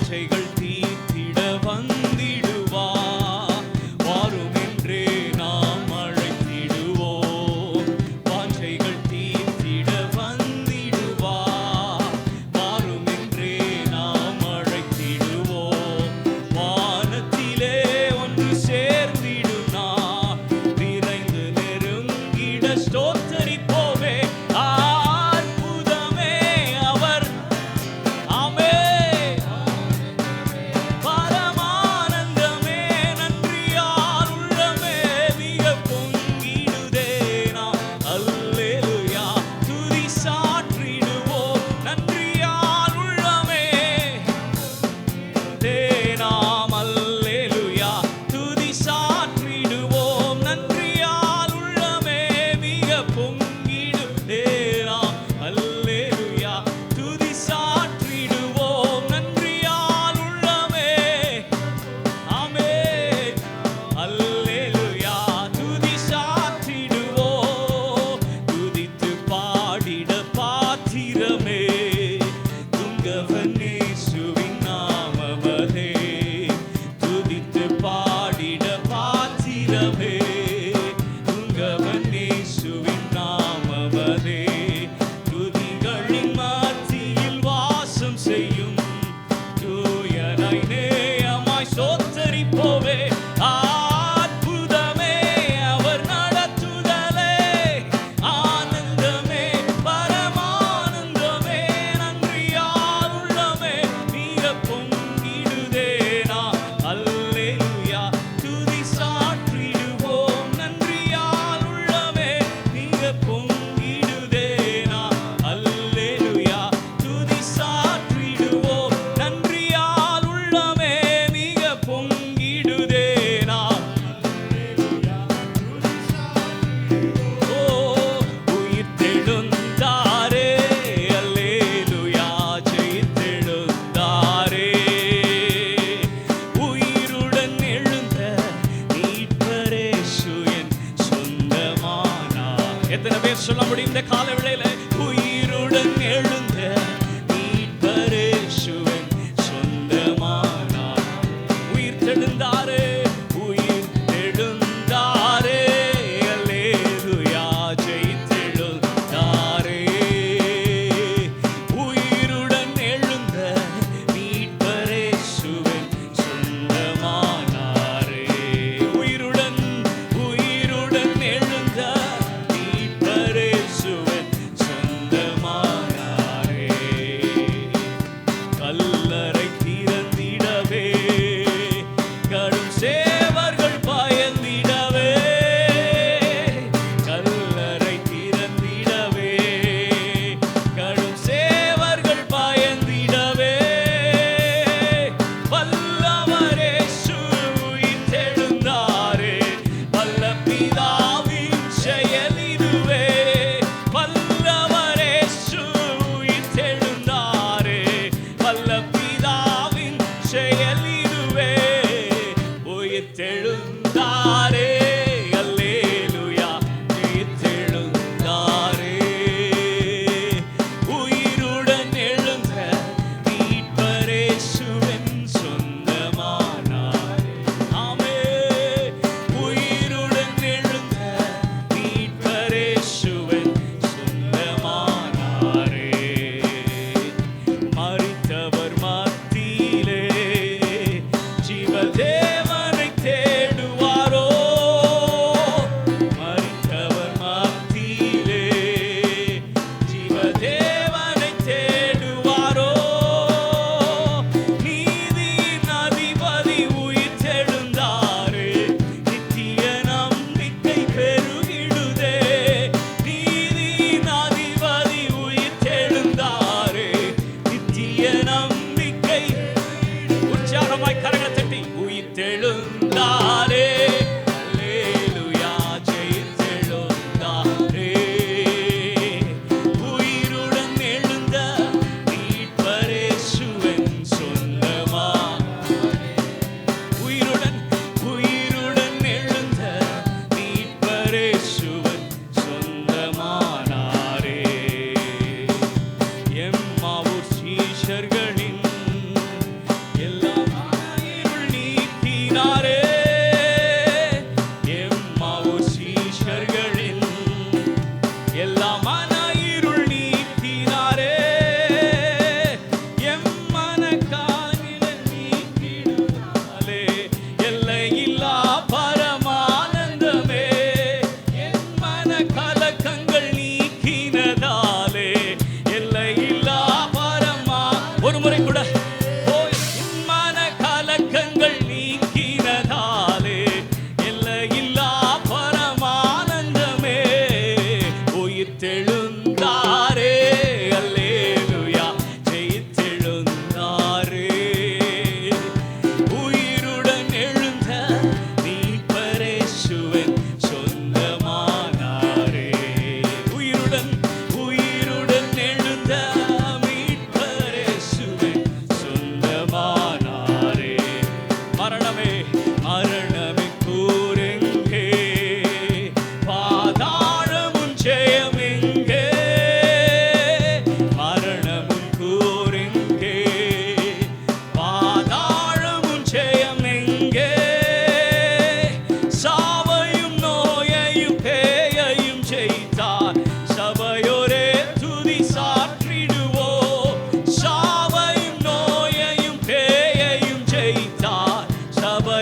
வாஞ்சைகள் தீர்த்திட வந்திடுவா. வாரும் என்றே நாம் அழைத்திடுவோம். வாஞ்சைகள் தீர்த்திட வந்திடுவா. வாரும் என்றே நாம் அழைத்திடுவோம். வானத்திலே ஒன்று சேர்ந்திடும் நாம் விரைந்து நெருங்கிட ஸ்தோத்தரிப்போமே. அற்புதமே அவர். ஆமே. பரமானந்தமே நன்றியால் உள்ளமே மிக பொங்கிடுதே நாம். அல்லேலூயா துதி சாற்றிடுவோம். நன்றியால் உள்ளமே நாம். அல்லேலூயா துதி சாற்றிடுவோம். நன்றியால் உள்ளமே மிக பொங்கிடுதே நாம். அல்லேலூயா துதி சாற்றிடுவோம். நன்றியால் உள்ளமே. ஆமென். அல்லேலூயா துதி சாற்றிடுவோம். துதித்து பாடிட பாத்திரமே துங்கவன் இயேசுவின் நாமமதே. துதித்து பாடிட பாத்திரமே துங்கவன் இயேசுவின் நாமமதே. துதிகளின் மத்தியில் வாசம் செய்யும் தூயனாய் நேயமாய் ஸ்தோத்தரிப்போமே. அற்புதமே அவர் நடத்துதலே. ஆனந்தமே பரமானந்தமே நன்றியால் உள்ளமே மிக பொங்கிடுதே நாம். அல்லேலூயா துதி சாற்றிடுவோம். நன்றியால் உள்ளமே மிக பொங்கிடுதே நாம். அல்லேலூயா துதி சாற்றிடுவோம். நன்றியால் உள்ளமே மிக பொங்கிடுதே நாம். ஓ உயிர்த்தெழுந்தாரே. அல்லேலூயா ஜெயித்தெழுந்தாரே. உயிருடன் எழுந்த மீட்பரேசு என் சொந்தமானார். எத்தனை பேர் சொல்ல முடியும் இந்த கால வேளையில? உயிருடன் எழுந்த மீட்பரேசு என் சொந்தமானார். உயிர்த்தெழுந்தாரே. உயிர்த்தெழுந்தாரே. அல்லேலூயா ஜெயித்தெழுந்தாரே. உயிருடன் எழுந்த மீட்பரேசுவின் சொந்தமானாரே. உயிருடன் எழுந்த மீட்பரேசுவின் சொந்தமானாரே. கல்லறை திறந்திடவே கடும் சேவர்கள் பயந்திடவே. கல்லறை திறந்திடவே கடும் சேவர்கள் பயந்திடவே. வல்லவர் இயேசு உயிர்த்தெழுந்தாரே. வல்ல பிதாவின் செயல் இதுவே. வல்லவர் இயேசு உயிர்த்தெழுந்தாரே. வல்ல பிதாவின் செயல் இதுவே. உயிர்த்தெழுந்தாரே. அல்லேலூயா உயிர்த்தெழுந்தாரே. உயிருடன் எழுந்த மீட்பரேசுவின் சொந்தமானாரே. ஆமென். உயிருடன் எழுந்த மீட்பரேசுவின் சொந்தமானாரே. மரித்தவர் மத்தியிலே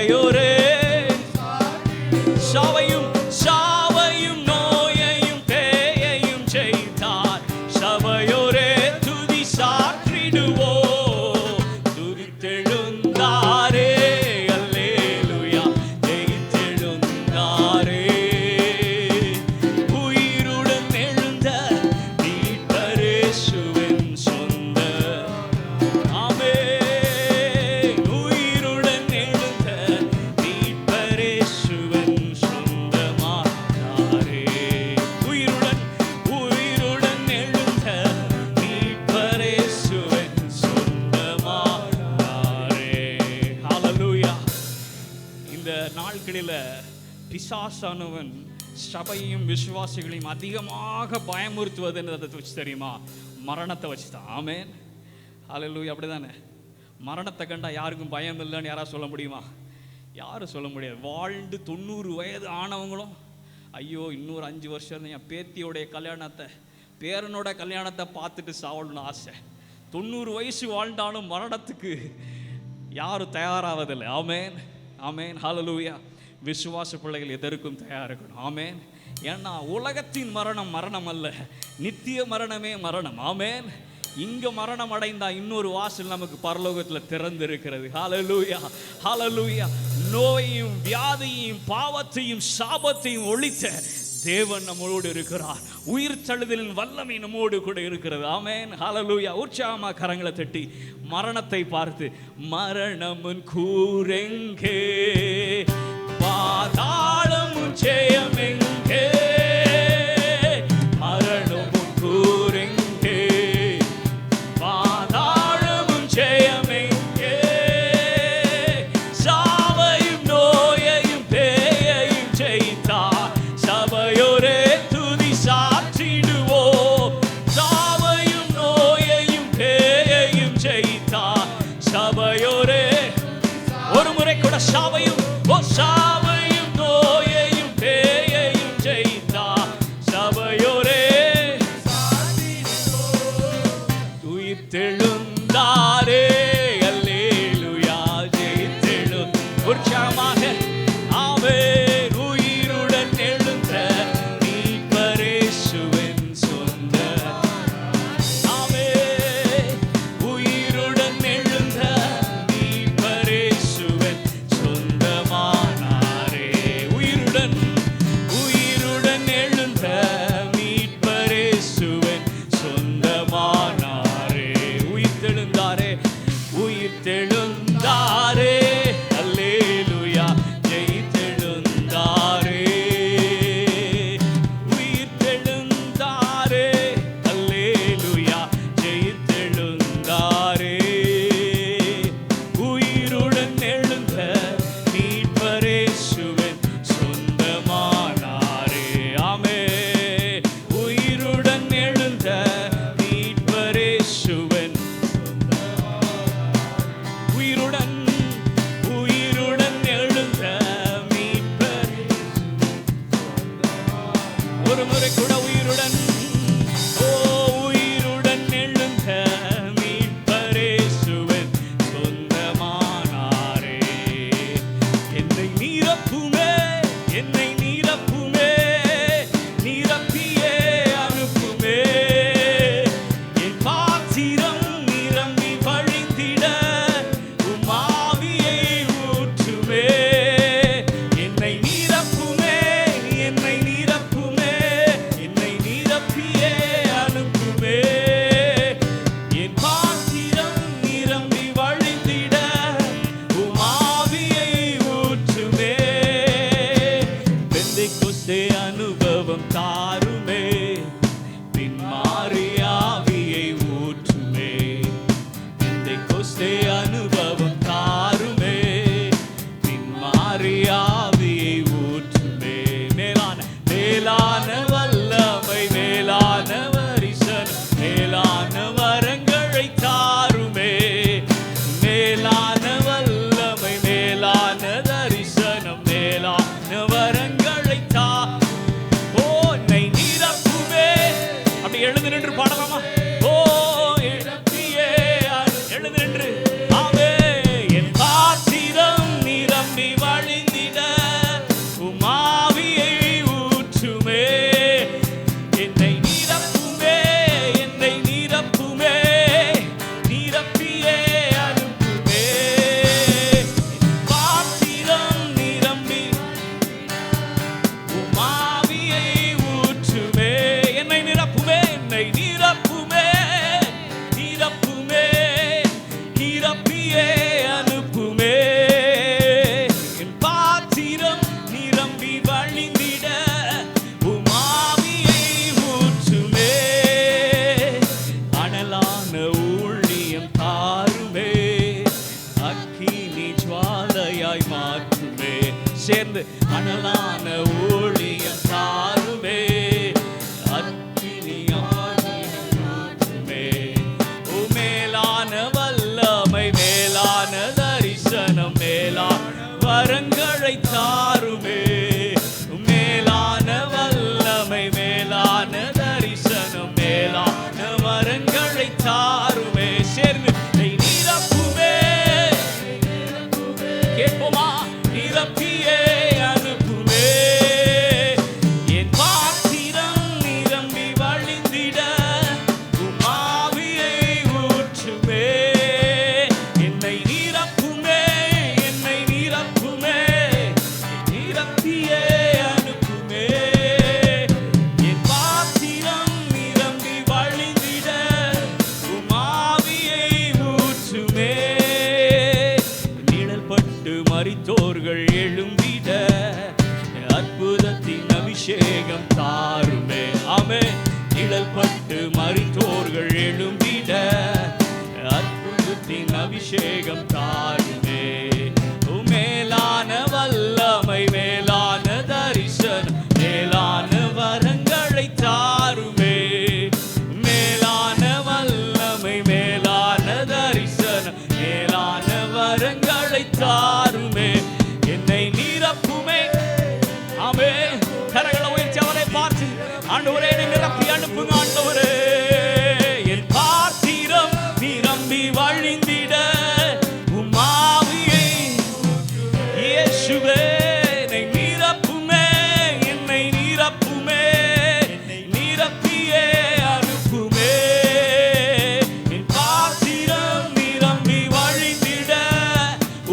சபையோரே சாவையும் சாவையும் நோயையும் பேயையும் செய்தார். சபையோரே துதி சாற்றிடுவோ, துதித்தெழுந்தாரே அல்லேலூயா ஜெயித்தெழுந்தாரே. உயிருடன் எழுந்த மீட்பரேசுவின் சொந்த ஆமென். உயிருடன் எழுந்த மீட்பரேசுவின் சொந்தமானாரே. உயிருடன் உயிருடன் எழுந்த மீட்பரேசுவின் சொந்தமானாரே. ஹல்லேலூயா. இந்த நாட்களில் பிசாசானவன் சபையும் விசுவாசிகளையும் அதிகமாக பயமுறுத்துவது என்னதை வச்சு தெரியுமா? மரணத்தை வச்சு தான். ஆமென். ஹல்லேலூயா. அப்படிதானே? மரணத்தை கண்டா யாருக்கும் பயம் இல்லைன்னு யாராவது சொல்ல முடியுமா? யாரும் சொல்ல முடியாது. வாழ்ந்து 90 வயது ஆனவங்களும் ஐயோ இன்னொரு 5 வருஷம் என் பேத்தியோடைய கல்யாணத்தை பேரனோட கல்யாணத்தை பார்த்துட்டு சாவணும்னு ஆசை. 90 வயசு வாழ்ந்தாலும் மரணத்துக்கு யாரும் தயாராவதில்லை. ஆமென் ஆமென். ஹல்லேலூயா. விசுவாச பிள்ளைகள் எதற்கும் தயாராக இருக்கணும். ஆமென். ஏன்னா உலகத்தின் மரணம் மரணம் அல்ல, நித்திய மரணமே மரணம். ஆமென். இங்க மரணம் அடைந்தா இன்னொரு வாசல் நமக்கு பரலோகத்தில் திறந்து இருக்கிறது. ஹல்லேலூயா ஹல்லேலூயா. நோயையும் வியாதியையும் பாவத்தையும் சாபத்தையும் ஒழித்த தேவன் நம்மோடு இருக்கிறார். உயிர் தழுதலின் வல்லமை நம்மோடு கூட இருக்கிறது. ஆமென் ஹல்லேலூயா. உற்சாகமா கரங்களை தட்டி மரணத்தை பார்த்து, மரணமுன் கூரெங்கே, பாதாளமும் ஜெயமெங்கே, மரணமும் கூரெங்கே, பாதாளமும் ஜெயமெங்கே, சாவையும் நோயையும் பேயையும் ஜெயித்தார். சபையோரே துதி சாற்றிடுவோம், சாவையும் நோயையும் பேயையும் ஜெயித்தார். சபையோரே ஒரு முறை கூட சாவையும் சாவையும் நோயையும் பேயையும் ஜெயித்தார். சபையோரே உயிர்த்தெழுந்தாரே அல்லேலூயா ஜெயித்தெழும். உற்சாகமாக ஆமென். உயிருடன் எழுந்த மீட்பரேசுவின் சொந்த ஆமென். உயிருடன் எழுந்த மீட்பரேசுவின் சொந்தமானாரே. உயிருடன் உயிருடன் எழுந்த மீட்பரேசுவின் சொந்தமானாரே. உயிர்த்தெழுந்தாரே உயிர்த்தெழுந்தாரே அல்லேலூயா ஜெயித்தெழுந்தாரே. உயிர்த்தெழுந்தாரே அல்லேலூயா ஜெயித்தெழுந்தாரே. உயிருடன் எழுந்த மீட்பரேசுவின் சொந்தமானாரே. ஆமென். உயிருடன் எழுந்த மீட்பரேசுவின் நிரப்பியே அனுப்புமே. என் பாத்திரம் நிரம்பி வழிந்திட உம் ஆவியை ஊற்றுமே. அனலான ஊழியம் தாருமே, அக்கினி ஜுவாலையாய் மாற்றுமே. சேர்ந்து அனலான ஊழியம் தாருமே, அக்கினியாகி மாற்றுமே. மேலான வல்லமை, மேலான தரிசனம், மேலான வரங்களை தாருமே. மேலான வல்லமை, மேலான தரிசனம், மேலான வரங்களை தாருமே. சேர்ந்து நிரப்புமே. கேட்போமா? நிரப்பியே அனுப்புமே. என் பாத்திரம் நிரம்பி வழிந்திட உம் ஆவியை ஊற்றுமே. என்னை நிரப்புமே, என்னை நிரப்புமே, நிரப்பியே அனுப்புமே. என் பாத்திரம் நிரம்பி வழிந்திட உம் ஆவியை ஊற்றுமே. நிழல்பட்டு மரித்தோர்கள் எழும்பிட அற்புதத்தின் அபிஷேகம் தாருமே. ஆமென். நிழல்பட்டு மரித்தோர்கள் எழும்பிட அற்புதத்தின் அபிஷேகம் தாருமே. மேலான வல்லமை, மேலான தரிசனம், மேலான வரங்களை தாருமே. மேலான வல்லமை, மேலான தரிசனம், மேலான வரங்களை தாருமே. என்னை நிரப்புமே. ஆமே. கரங்களை உயர்த்தி அவரை பார்த்து, ஆண்டவரே என்னை நிரப்பி அனுப்புங்க ஆண்டவரே. என் பாத்திரம் நிரம்பி வழிந்திட உம் ஆவியை இயேசுவே என்னை நிரப்புமே, என்னை நிரப்புமே, நிரப்பியே அனுப்புமே. என் பாத்திரம் நிரம்பி வழிந்திட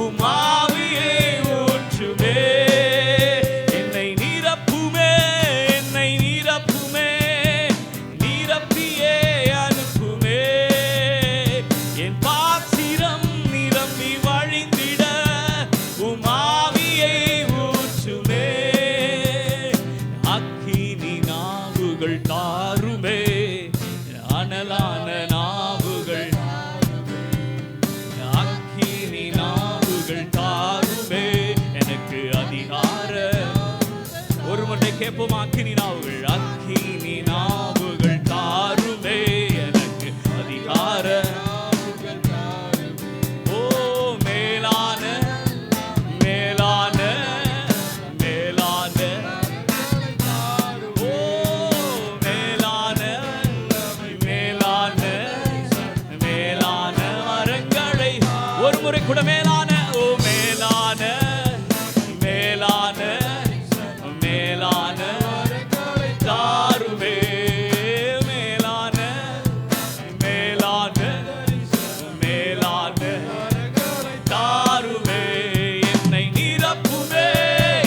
உம் ஆவியை ஊற்றுமே. என்னை நிரப்புமே, என்னை நிரப்புமே, நிரப்பியே அனுப்புமே. என் பாத்திரம் நிரம்பி வழிந்திட உம் ஆவியை ஊற்றுமே. அக்கினி நாவுகள் தாருமே, அனலான நாவுகள், அக்கினி நாவுகள் தாருமே. எனக்கு அதிகார ஒரு முறை கேட்போம். அக்கினி நாவுகள், அக்கினி நாவுகள் தாருமே. எனக்கு அதிகார ஓ மேலான, மேலான, மேலான ஓ மேலான, மேலான, மேலான வரங்களை ஒரு முறை கூட மேலான ஓ மேலான, மேலான, மேலான தாருமே. மேலான, மேலான, மேலான தாருமே. என்னை நிரப்புமே,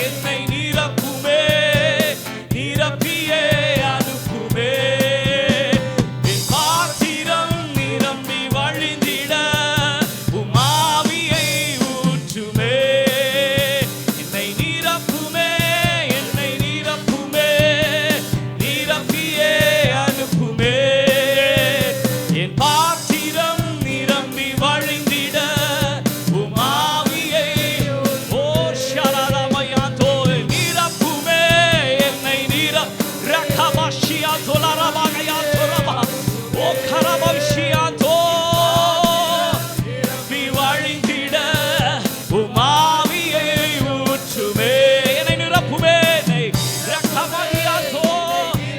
என்னை நிரப்புமே, நிரப்பியே அனுப்புமே. என் பாத்திரம் நிரம்பி வழிந்திட உம் ஆவியை ஊற்றுமே. என்னை நிரப்புமே, என்னை நிரப்புமே, நிரப்பியே அனுப்புமே. என் பாத்திரம் நிரம்பி வழிந்திட உம் ஆவியை ஓ ஷரரமயாதோ நிரப்புமே. என்னை ரகபஷியாதோ லரபகயாதோ ரபா ஓ கரபஷியாதோ நிரம்பி வழிந்திட உம் ஆவியை ஊற்றுமே. என்னை நிரப்புமே, என்னை ரகபஷியாதோ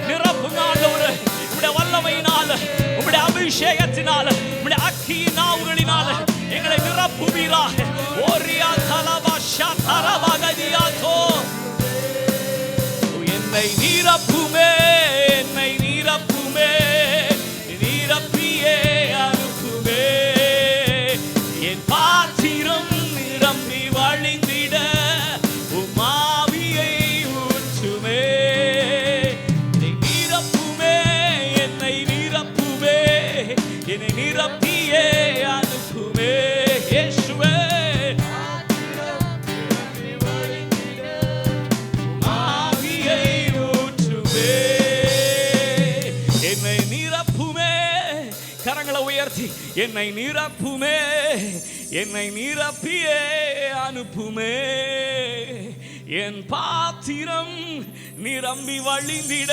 நிரப்புங்க ஆண்டவரே. உம்முடைய வல்லமையினால, உம்முடைய அபிஷேகத்தினால, உம்முடைய அக்கினி நாவுகளினால எங்களை நிரப்புவீராக. ஓரியா தலபஷா தரபகதியாதோ என்னை நிரப்புமே, என்னை நிரப்புமே, நிரப்பியே அனுப்புமே. என் பாத்திரம் நிரம்பி வழிந்திட உம் ஆவியை ஊற்றுமே. என்னை நிரப்புமே, என்னை நிரப்புமே, என்னை நிரப்பியே அனுப்புமே. என்னை நிரப்புமே, என்னை நிரப்பியே அனுப்புமே. என் பாத்திரம் நிரம்பி வழிந்திட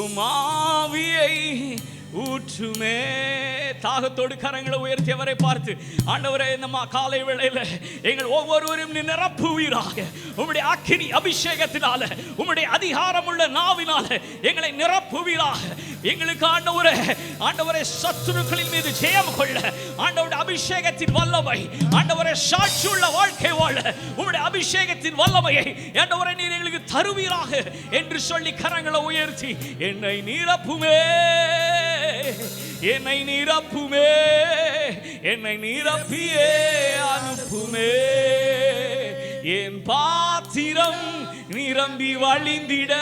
உம் ஆவியை ஊற்றுமே. தாகத்தோடு கரங்களை உயர்த்தியவரை பார்த்து, ஆண்டவரே இந்த காலை வேளையில எங்கள் ஒவ்வொருவரும் நிரப்புவீராக. உம்முடைய அக்கினி அபிஷேகத்தினால, உம்முடைய அதிகாரம் உள்ள நாவினால எங்களை நிரப்புவீராக. எங்களுக்கு ஆண்டவரே சத்துருக்களின் மீது ஜெயம் கொள்ள ஆண்டவருடைய அபிஷேகத்தின் வல்லமை, ஆண்டவரே சாட்சியுள்ள வாழ்க்கை வாழ உம்முடைய அபிஷேகத்தின் வல்லமையை ஆண்டவரே நீர் எங்களுக்கு தருவீராக என்று சொல்லி கரங்களை உயர்த்தி, என்னை நிரப்புமே, என்னை நிரப்புமே, என்னை நிரப்பியே அனுப்புமே. என் பாத்திரம் நிரம்பி வழிந்திட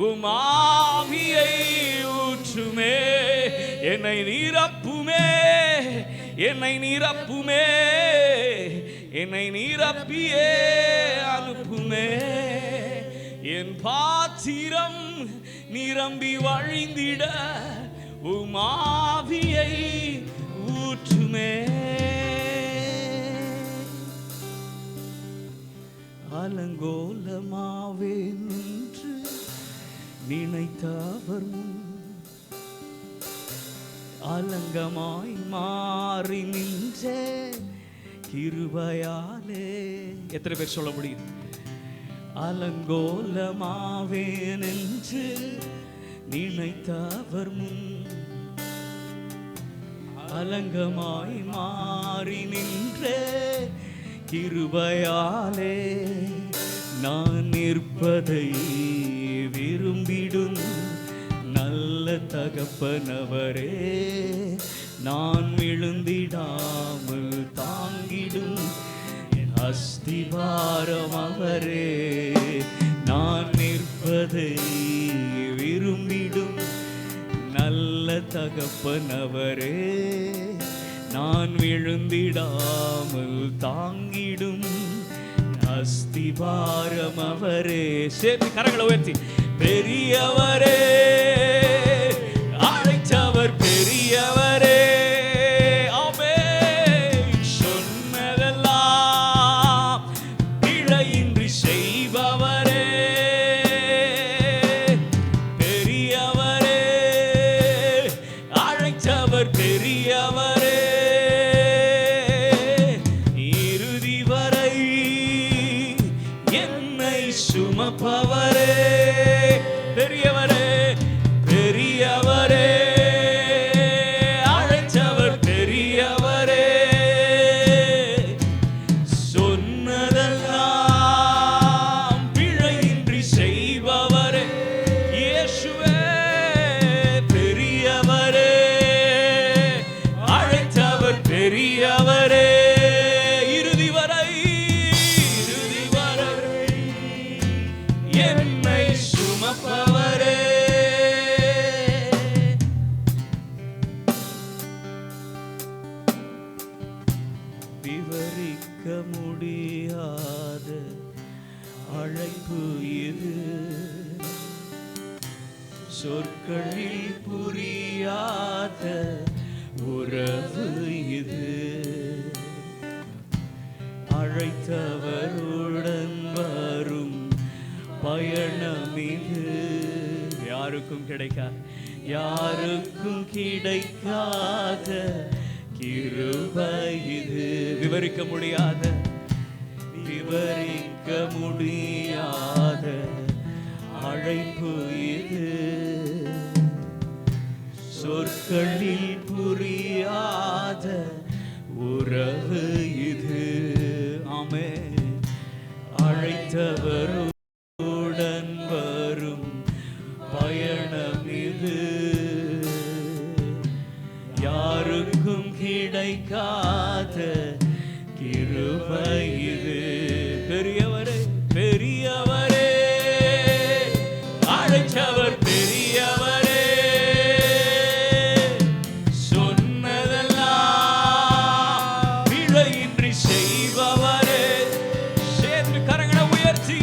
உம் ஆவியை ஊற்றுமே. என்னை நிரப்புமே, என்னை நிரப்புமே, என்னை நிரப்பியே அனுப்புமே. என் பாத்திரம் நிரம்பி வழிந்திட உம் ஆவியை ஊற்றுமே. அலங்கோலமாவே நின்று நினைத்தவர் முன் அலங்கமாய் மாறி நின்ற கிருபையாலே. எத்தனை பேர் சொல்ல முடியும்? அலங்கோலமாவே நின்று நினைத்தவர் முன் அலங்கமாய் மாறி நின்ற கிருபையாலே நான் நிற்பதை விரும்பிடும் நல்ல தகப்பனவரே, நான் விழுந்திடாமல் தாங்கிடும் அஸ்திபாரம் அவரே. நான் நிற்பதை விரும்பிடும் நல்ல தகப்பனவரே, நான் விழுந்திடாமல் தாங்கிடும் அஸ்திபாரம் அவரே. சேர்ந்து கரங்களை உயர்த்தி, பெரியவரே, அழைத்தவர் பெரியவரே, ஆமென். சொன்னதெல்லாம் பிழையின்றி செய்பவரே, பெரியவரே, அழைத்தவர் பெரியவரே, இறுதி வரை என்னை சுமப்பவரே, பெரியவரே, பெரியவரே, அழைத்தவர் பெரியவரே, சொன்னதெல்லாம் பிழையின்றி செய்பவரே, இயேசுவே, பெரியவரே, அழைத்தவர் பெரியவரே, இறுதி வரை என்னை சுமப்பவரே. விவரிக்க முடியாத அழைப்பு இது, சொற்களில் புரியாத உறவு இது. அழைத்தவருடன் வரும் பயணம் இது. யாருக்கும் கிடைக்காத, யாருக்கும் கிடைக்காத கிருபை இது. விவரிக்க முடியாத, விவரிக்க முடியாத அழைப்பு இது, சொற்களில் புரியாத உறவு இது. ஆமென். அழைத்தவருடன் வரும் பயணம் இது, யாருக்கும் கிடைக்காத கிருபை இது. பெரியவரே, பெரியவரே, அழைத்தவர் பெரியவரே, சொன்னதெல்லாம் பிழையின்றி செய்பவரே. சேர்ந்து கரங்களை உயர்த்தி,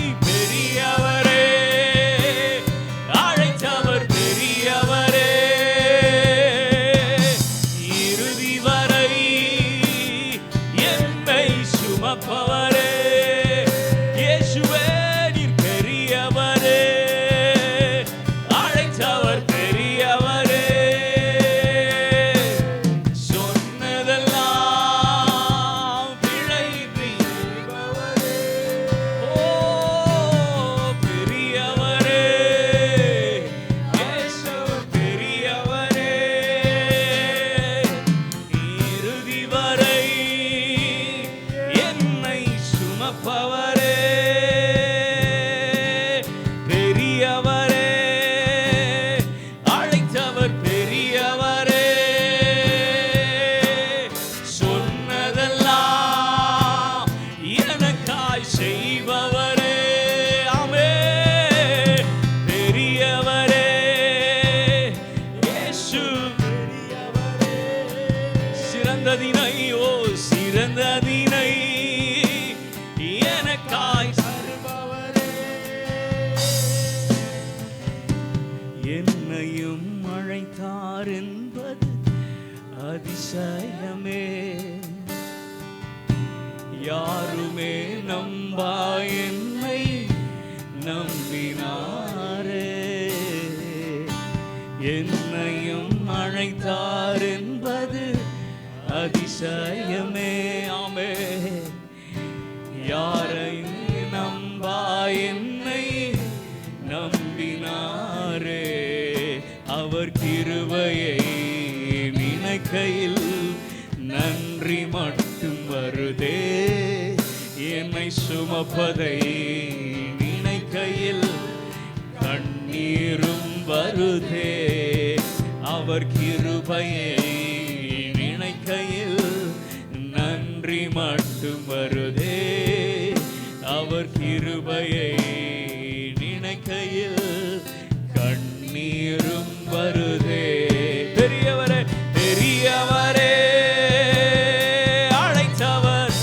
அதிசயமே. யாருமே நம்பா என்னை நம்பினாரே, என்னையும் அழைத்தார் என்பது அதிசயமே. ஆமே. யாரையும் நம்பா என்னை நம்பினாரே, அவர் கிருபையை நினைக்கையில் நன்றி மட்டும் வருதே. என்னை சுமப்பதை நினைக்கையில் கண்ணீரும் வருதே. அவர் கிருபையை நினைக்கையில் நன்றி மட்டும் வருதே. அவர் கிருபையை நினைக்கையில் கண்ணீரும் வருதே. பெரியவரே, பெரியவரே அழைத்தவர்.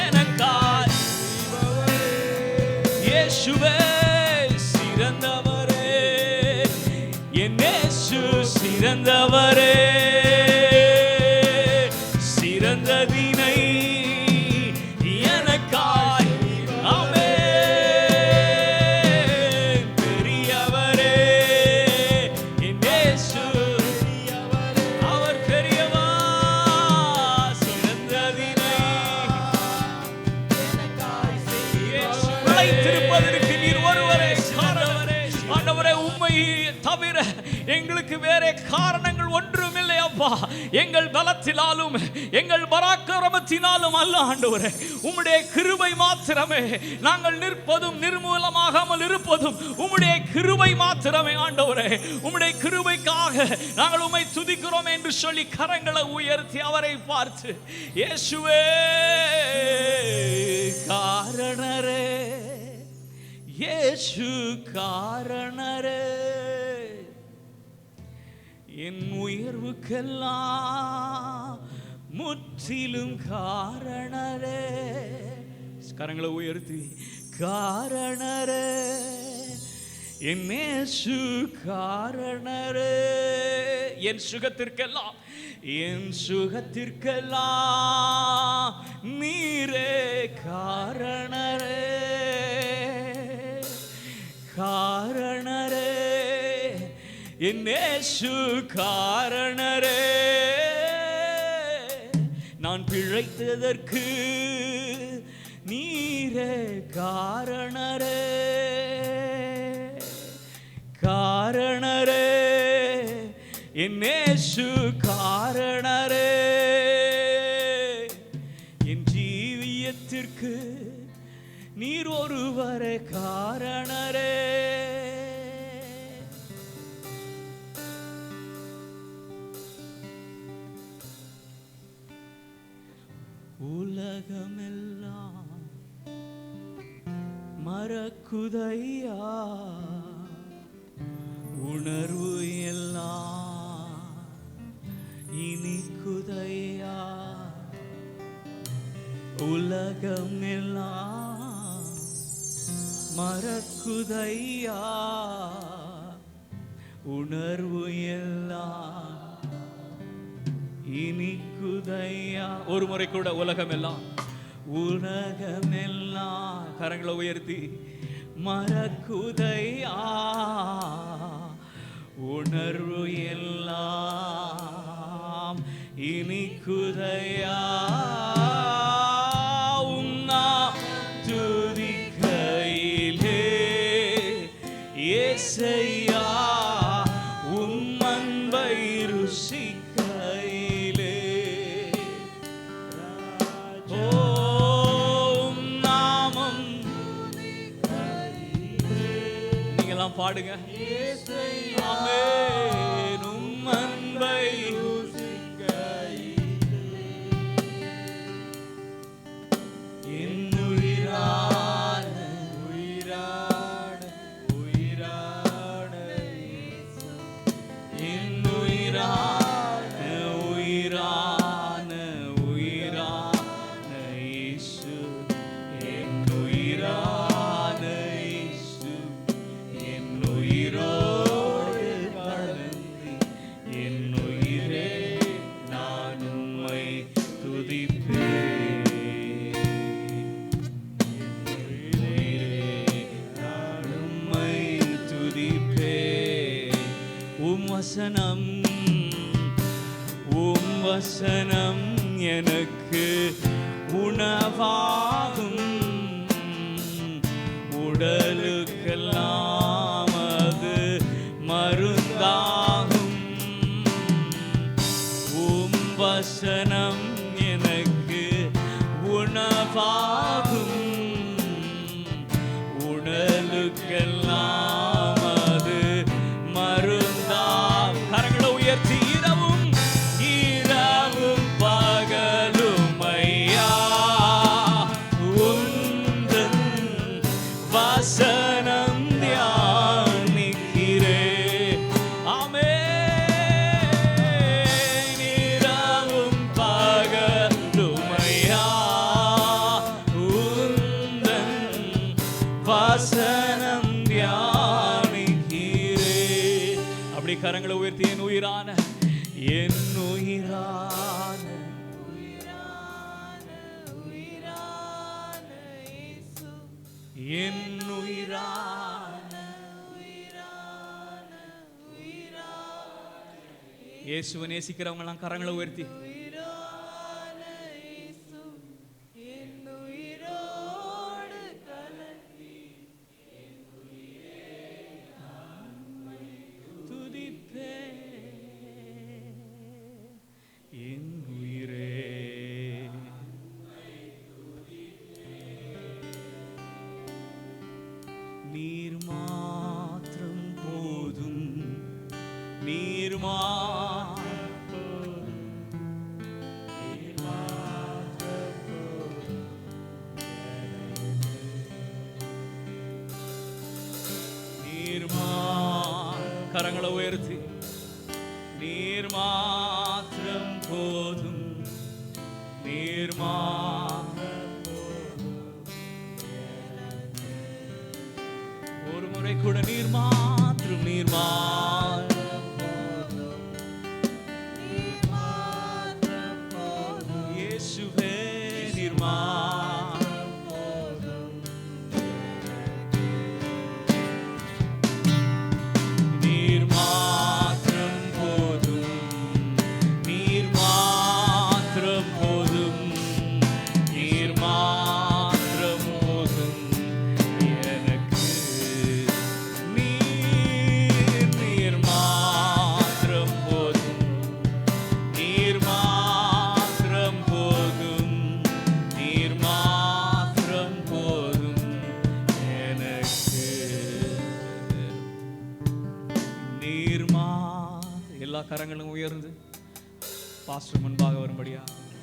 எனக்காய் இயேசுவே சிறந்தவரே, என் இயேசு சிறந்தவரே. சிறந்ததினை எனக்காய் பெரியவரே, என் இயேசு அவர் பெரியவா. சிறந்ததினை அழைத்திருப்பதற்கு நீர் ஒருவரே காரணவரே. ஆண்டவரே, உம்மை தவிர எங்களுக்கு வேற காரணங்கள் ஒன்றுமில்லை அப்பா. எங்கள் பலத்தினாலும் எங்கள் பராக்கிரமத்தினாலும் அல்ல ஆண்டவரே, உம்முடைய கிருபை மாத்திரமே. நாங்கள் நிற்பதும் நிர்மூலமாகாமல் இருப்பதும் உம்முடைய கிருபை மாத்திரமே ஆண்டவரே. உம்முடைய கிருபைக்காக நாங்கள் உம்மை துதிக்கிறோம் என்று சொல்லி கரங்களை உயர்த்தி அவரை பார்த்து, இயேசுவே காரணரே, இயேசு காரணரே, என் உயர்வுக்கெல்லாம் முற்றிலும் காரணரே. கரங்களை உயர்த்தி, காரணரே, என் இயேசு காரணரே, என் சுகத்திற்கெல்லாம், என் சுகத்திற்கெல்லாம் நீரே காரணரே, காரணரே, என் இயேசு காரணரே. நான் பிழைத்ததற்கு நீரே காரணரே, காரணரே, என் இயேசு காரணரே. என் ஜீவியத்திற்கு நீர் ஒருவரே காரணரே. உலகமெல்லாம் மறக்குதையா, உணர்வு எல்லாம் இனிக்குதையா. உலகமெல்லாம் மறக்குதையா, உணர்வு எல்லாம் இனிக்குதையா. ஒரு முறை கூட உலகமெல்லாம், உலகமெல்லாம் கரங்களை உயர்த்தி, மறக்குதையா, உணர்வு எல்லாம் இனிக்குதையா. உன்னா துதிக்கையிலே இயேசையா, உம் அன்பை ருசிக்கையிலே, ஓம் நாமம் நீங்கெல்லாம் பாடுங்க. ஆமென். உம் அன்பை என் உயிரான உயிரான உயிரான என் உயிரான உயிரான உயிரான இயேசு, என் உயிரான இயேசு, என் வசனம் உம் வசனம் எனக்கு உணவாகும், உடலுக்கெல்லாம் அது மருந்தாகும். உம் வசனம் எனக்கு உணவாகும், உடலுக்கெல்லாம் அது மருந்தாகும். கரங்களை உயர்த்தி இரவும் இரவும் பகலும் ஐயா உந்தன் வசனம் தியானிக்கிறே. ஆமென். இரவும் பகலும் ஐயா உந்தன் வசனம் தியானிக்கிறே. அப்படி கரங்களை உயர்த்தி என் உயிரான என் உயிரான என் உயிரான இயேசுவை நேசிக்கிறவங்க எல்லாம் கரங்களை உயர்த்தி என் உயிரே நீர் மாத்திரம் போதும், நீர் கரங்களை உயர்த்தி நீர் மாத்திரம் போதும், நீர் ஒரு முறை கூட நீர் மாத்திரம் இயேசுவே நீர் எல்லா கரங்களும் உயர்ந்து பாஸ்டர் முன்பாக வரும்படியா